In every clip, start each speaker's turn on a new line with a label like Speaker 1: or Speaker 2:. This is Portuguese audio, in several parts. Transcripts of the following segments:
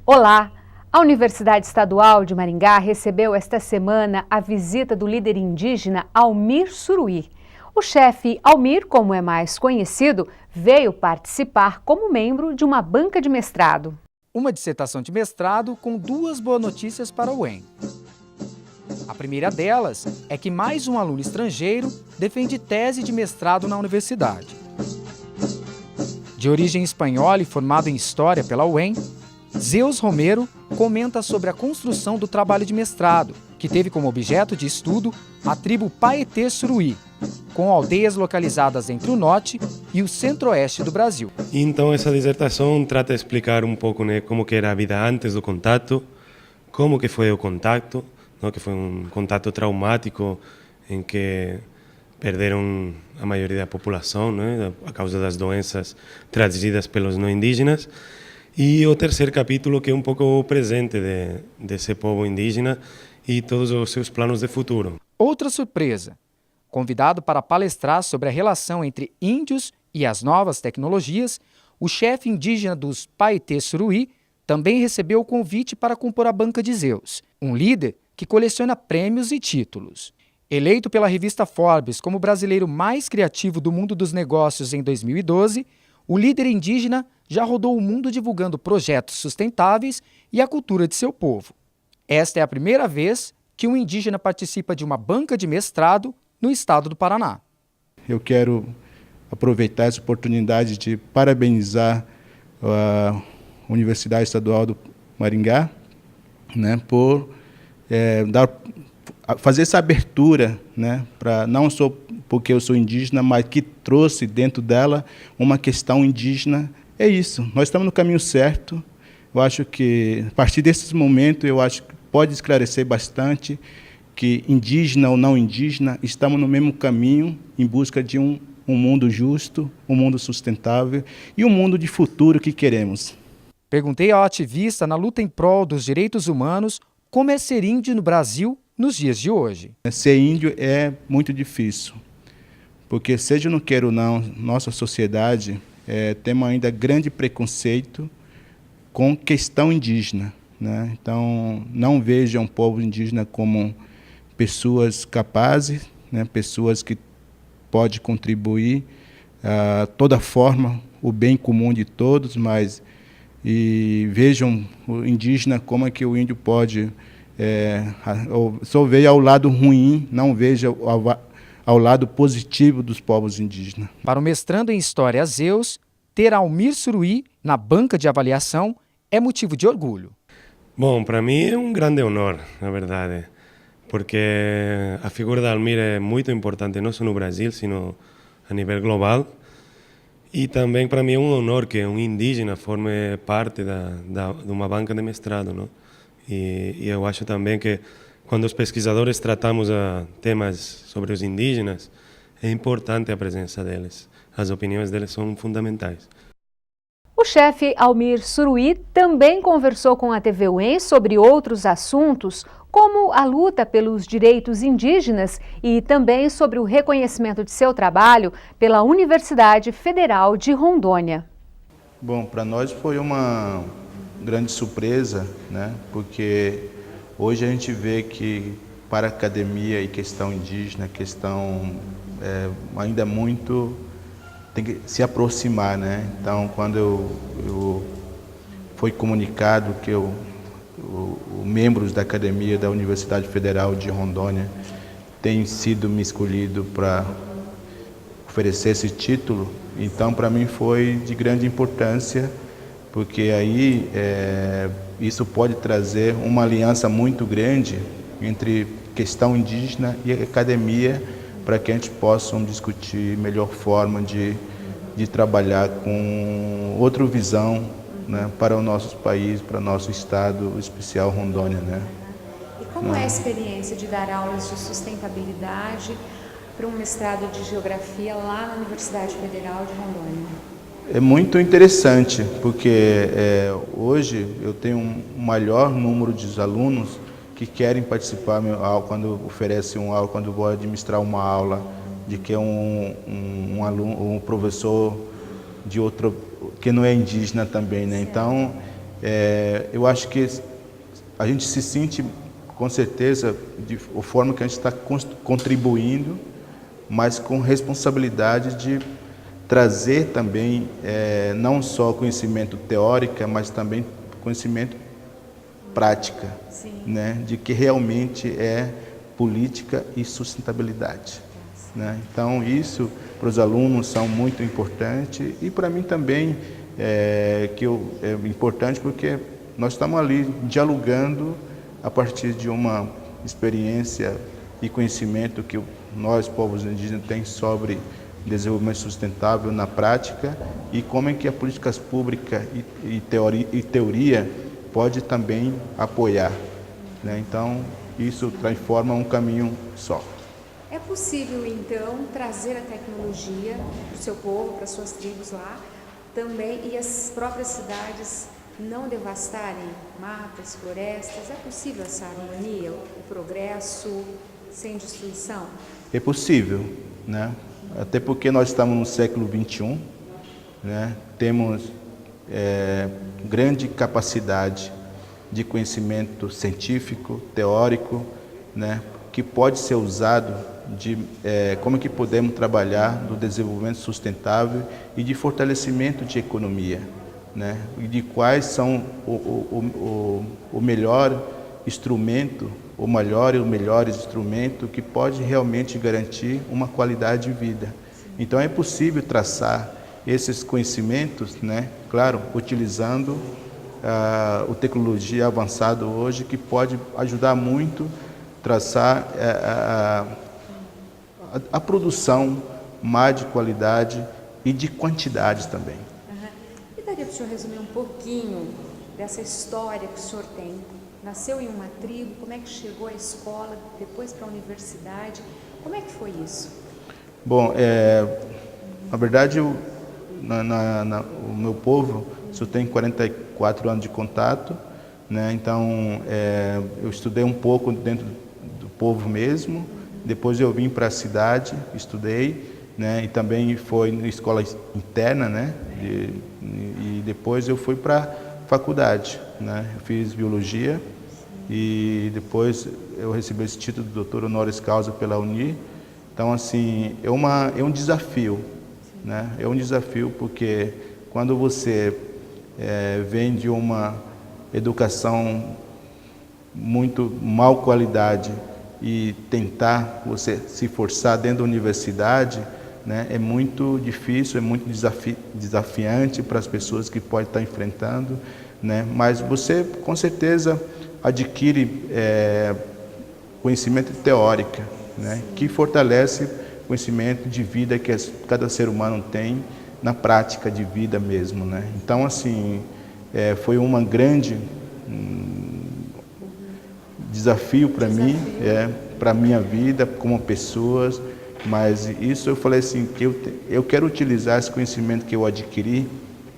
Speaker 1: Olá! A Universidade Estadual de Maringá recebeu esta semana a visita do líder indígena Almir Suruí. O chefe Almir, como é mais conhecido, veio participar como membro de uma banca de mestrado.
Speaker 2: Uma dissertação de mestrado com duas boas notícias para o UEM. A primeira delas é que mais um aluno estrangeiro defende tese de mestrado na universidade. De origem espanhola e formado em História pela UEM, Zeus Romero comenta sobre a construção do trabalho de mestrado, que teve como objeto de estudo a tribo Paetê Suruí, com aldeias localizadas entre o norte e o centro-oeste do Brasil.
Speaker 3: Então essa dissertação trata de explicar um pouco, né, como que era a vida antes do contato, como que foi o contato, que foi um contato traumático em que perderam a maioria da população, né, a causa das doenças trazidas pelos não indígenas. E o terceiro capítulo, que é um pouco o presente desse povo indígena e todos os seus planos de futuro.
Speaker 2: Outra surpresa. Convidado para palestrar sobre a relação entre índios e as novas tecnologias, o chefe indígena dos Paetê Suruí também recebeu o convite para compor a Banca de Zeus, um líder que coleciona prêmios e títulos. Eleito pela revista Forbes como o brasileiro mais criativo do mundo dos negócios em 2012, o líder indígena já rodou o mundo divulgando projetos sustentáveis e a cultura de seu povo. Esta é a primeira vez que um indígena participa de uma banca de mestrado no estado do Paraná.
Speaker 4: Eu quero aproveitar essa oportunidade de parabenizar a Universidade Estadual do Maringá, né, por fazer essa abertura, né, para não só porque eu sou indígena, mas que trouxe dentro dela uma questão indígena. É isso, nós estamos no caminho certo. Eu acho que, a partir desses momentos, eu acho que pode esclarecer bastante que, indígena ou não indígena, estamos no mesmo caminho em busca de um mundo justo, um mundo sustentável e um mundo de futuro que queremos.
Speaker 2: Perguntei ao ativista na luta em prol dos direitos humanos como é ser índio no Brasil nos dias de hoje.
Speaker 4: Ser índio é muito difícil, porque, seja não queira ou não, nossa sociedade temos ainda grande preconceito com questão indígena, né? Então, não vejam o povo indígena como pessoas capazes, né? Pessoas que podem contribuir a toda forma o bem comum de todos, mas vejam o indígena como é que o índio pode só veja ao lado ruim, não veja ao lado positivo dos povos indígenas.
Speaker 2: Para o mestrando em História Zeus, ter Almir Suruí na banca de avaliação é motivo de orgulho.
Speaker 3: Bom, para mim é um grande honor, na verdade, porque a figura de Almir é muito importante, não só no Brasil, sino a nível global. E também para mim é um honor que um indígena forme parte de uma banca de mestrado, não? E eu acho também que quando os pesquisadores tratamos temas sobre os indígenas, é importante a presença deles. As opiniões deles são fundamentais.
Speaker 1: O chefe Almir Suruí também conversou com a TV UEM sobre outros assuntos, como a luta pelos direitos indígenas e também sobre o reconhecimento de seu trabalho pela Universidade Federal de Rondônia.
Speaker 4: Bom, para nós foi uma grande surpresa, né? Porque hoje a gente vê que para a academia e questão indígena, questão ainda muito tem que se aproximar, né? Então, quando foi comunicado que membros da academia da Universidade Federal de Rondônia têm sido me escolhido para oferecer esse título, então para mim foi de grande importância, porque aí isso pode trazer uma aliança muito grande entre questão indígena e academia, para que a gente possa discutir melhor forma de trabalhar com outra visão, né, para o nosso país, para o nosso estado especial Rondônia, né?
Speaker 5: E como é a experiência de dar aulas de sustentabilidade para um mestrado de geografia lá na Universidade Federal de Rondônia?
Speaker 4: É muito interessante, porque hoje eu tenho um maior número de alunos que querem participar quando oferece uma aula, quando eu vou administrar uma aula, de que é um aluno, um professor de outro que não é indígena também, né? Então eu acho que a gente se sente, com certeza, de forma que a gente está contribuindo, mas com responsabilidade de trazer também não só conhecimento teórico, mas também conhecimento prática, né, de que realmente é política e sustentabilidade, né? Então isso para os alunos são muito importante e para mim também é importante porque nós estamos ali dialogando a partir de uma experiência e conhecimento que nós, povos indígenas, temos sobre desenvolvimento sustentável na prática e como é que a políticas públicas e teoria pode também apoiar, né? Então, isso transforma um caminho só.
Speaker 5: É possível, então, trazer a tecnologia para o seu povo, para as suas tribos lá, também, e as próprias cidades não devastarem matas, florestas? É possível essa harmonia, o progresso sem destruição?
Speaker 4: É possível, né? Até porque nós estamos no século XXI, né? Temos grande capacidade de conhecimento científico, teórico, né? Que pode ser usado de como que podemos trabalhar no desenvolvimento sustentável e de fortalecimento de economia, né? E de quais são o melhor instrumento, o maior e o melhor instrumento que pode realmente garantir uma qualidade de vida. Então é possível traçar esses conhecimentos, né? Claro, utilizando a tecnologia avançada hoje, que pode ajudar muito a traçar a produção mais de qualidade e de quantidade também.
Speaker 5: E daria para o senhor resumir um pouquinho dessa história que o senhor tem? Nasceu em uma tribo, como é que chegou à escola, depois para a universidade, como é que foi isso?
Speaker 4: Bom, na verdade, o meu povo só tem 44 anos de contato, né? Então, eu estudei um pouco dentro do povo mesmo, depois eu vim para a cidade, estudei, né? E também foi na escola interna, né? E depois eu fui para a faculdade, né? Eu fiz biologia e depois eu recebi esse título de doutor honoris causa pela Uni. Então, assim, é um desafio, né? É um desafio porque quando você vem de uma educação muito mal qualidade e tentar você se forçar dentro da universidade, né, é muito difícil, é muito desafiante para as pessoas que podem estar enfrentando, né? Mas você, com certeza, adquire conhecimento teórico, né, que fortalece o conhecimento de vida que cada ser humano tem na prática de vida mesmo, né? Então, assim, foi uma grande desafio para mim, para a minha vida como pessoa, mas isso eu falei assim, que eu quero utilizar esse conhecimento que eu adquiri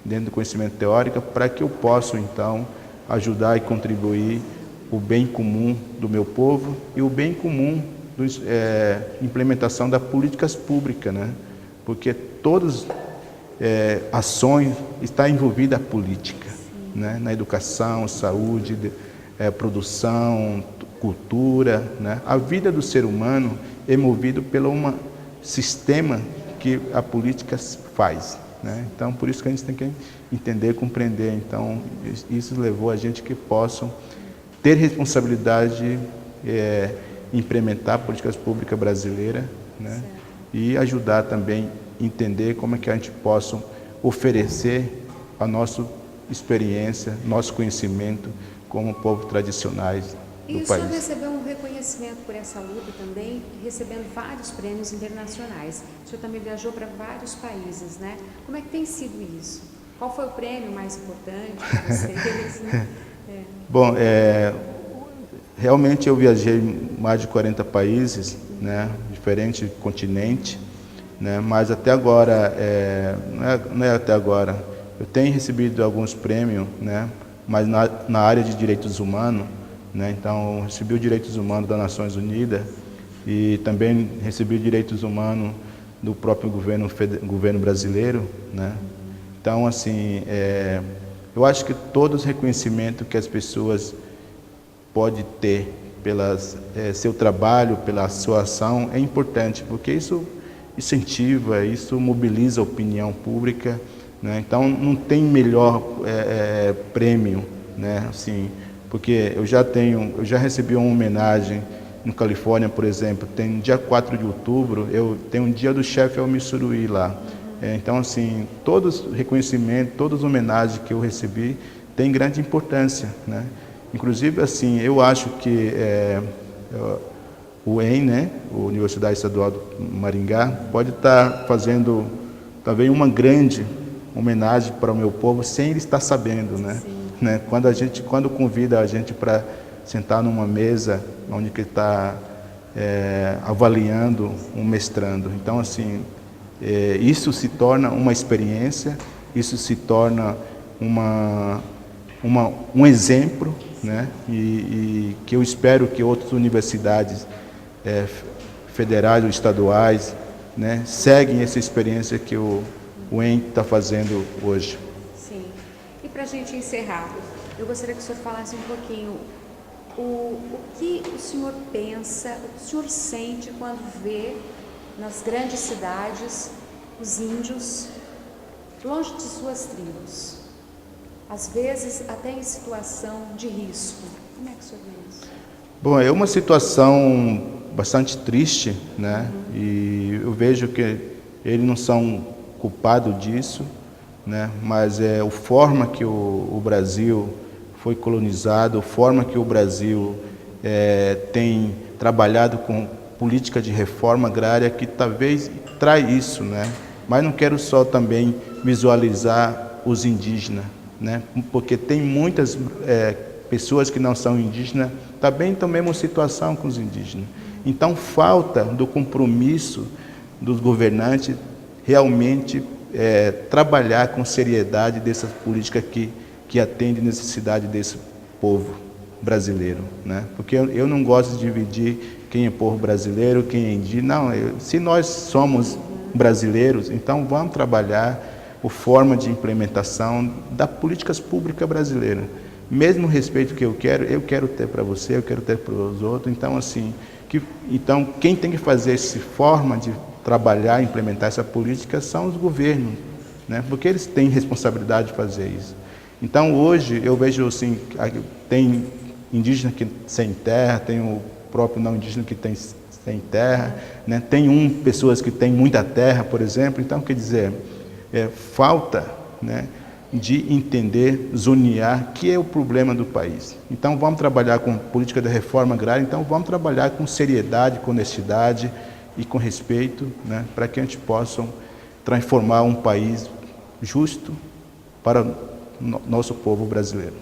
Speaker 4: dentro do conhecimento teórico para que eu possa, então, ajudar e contribuir o bem comum do meu povo e o bem comum da implementação das políticas públicas, né? Porque todas ações estão envolvidas a política, né? Na educação, saúde, produção, cultura, né? A vida do ser humano é movida pelo um sistema que a política faz, né? Então, por isso que a gente tem que entender, compreender. Então, isso levou a gente que possam ter responsabilidade de implementar políticas públicas brasileiras, né? E ajudar também a entender como é que a gente possa oferecer a nossa experiência, nosso conhecimento como povo tradicionais do país.
Speaker 5: E o senhor recebeu um reconhecimento por essa luta também, recebendo vários prêmios internacionais. O senhor também viajou para vários países, né? Como é que tem sido isso? Qual foi o prêmio mais importante para vocês?
Speaker 4: Bom, realmente eu viajei em mais de 40 países, né? Diferentes continentes, né? Mas até agora, não é até agora, eu tenho recebido alguns prêmios, né? Mas na área de direitos humanos, né? Então, eu recebi os direitos humanos das Nações Unidas e também recebi direitos humanos do próprio governo brasileiro, né? Então, assim, Eu acho que todos os reconhecimentos que as pessoas podem ter pelo seu trabalho, pela sua ação, é importante, porque isso incentiva, isso mobiliza a opinião pública, né? Então, não tem melhor prêmio, né? Assim, porque eu já recebi uma homenagem no Califórnia, por exemplo, tem no dia 4 de outubro, eu tenho um dia do chefe Almir Suruí lá. Então, assim, todos os reconhecimentos, todas as homenagens que eu recebi têm grande importância, né? Inclusive, assim, eu acho que o UEM, né, a Universidade Estadual do Maringá, pode estar fazendo também uma grande homenagem para o meu povo sem ele estar sabendo, né? Quando convida a gente para sentar numa mesa onde que está avaliando um mestrando. Então, assim, isso se torna uma experiência, isso se torna um exemplo, né? E que eu espero que outras universidades federais ou estaduais, né, seguem essa experiência que o UEM está fazendo hoje.
Speaker 5: Sim. E para a gente encerrar, eu gostaria que o senhor falasse um pouquinho o que o senhor pensa, o que o senhor sente quando vê nas grandes cidades os índios longe de suas tribos, às vezes até em situação de risco. Como é que o senhor vê isso?
Speaker 4: Bom, é uma situação bastante triste, né? E eu vejo que eles não são culpados disso, né? Mas a forma que o Brasil foi colonizado, a forma que o Brasil tem trabalhado com política de reforma agrária que talvez traz isso, né? Mas não quero só também visualizar os indígenas, né? Porque tem muitas pessoas que não são indígenas também estão na mesma situação com os indígenas. Então, falta do compromisso dos governantes realmente trabalhar com seriedade dessas políticas que atendem a necessidade desse povo brasileiro, né? Porque eu não gosto de dividir quem é povo brasileiro, quem é indígena. Não, se nós somos brasileiros, então vamos trabalhar a forma de implementação das políticas públicas brasileiras. Mesmo o respeito que eu quero ter para você, eu quero ter para os outros. Então, assim, então quem tem que fazer essa forma de trabalhar, implementar essa política são os governos, né? Porque eles têm responsabilidade de fazer isso. Então, hoje, eu vejo assim, tem indígena que sem terra, tem o próprio não indígena que tem sem terra, né? Tem pessoas que têm muita terra, por exemplo. Então, quer dizer, falta, né, de entender, zonear, que é o problema do país. Então, vamos trabalhar com política de reforma agrária, então vamos trabalhar com seriedade, com honestidade e com respeito, né, para que a gente possa transformar um país justo para o nosso povo brasileiro.